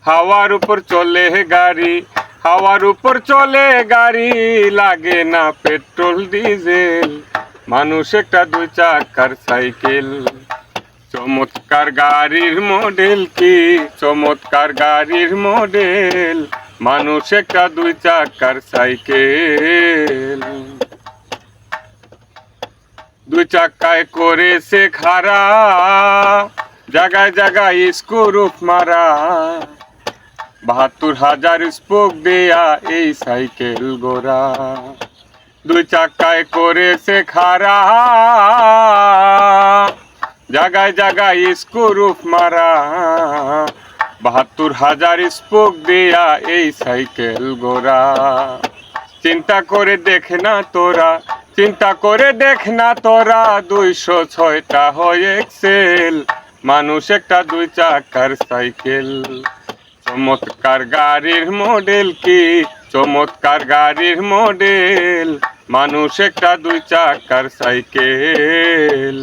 হাওয়ার উপর চলে গাড়ি, হাওয়ার উপর চলে গাড়ি, লাগে না পেট্রোল ডিজেল। মানুষ একটা দুই চাকার সাইকেল। চমৎকার গাড়ির মডেল কি, চমৎকার গাড়ির মডেল, মানুষ একটা দুই চাকার সাইকেল। দুই চাকায় করেছে খাড়া, জায়গায় জায়গায় স্ক্রুপ মারা, ৭২,০০০ স্পোক দেয়া এই সাইকেল গোরা। দুই চাকায় করেছে খাড়া, জায়গায় জায়গায় স্ক্রুপ মারা, ৭২,০০০ স্পোক দেয়া এই সাইকেল গোরা। চিন্তা করে দেখ না তোরা, চিন্তা করে দেখ না তোরা, ২০৬টা হয় এক্সেল, মানুষ একটা দুই চাকার সাইকেল। চমৎকার গাড়ির মডেল কি, চমৎকার গাড়ির মডেল, মানুষ একটা দুই চাকার সাইকেল।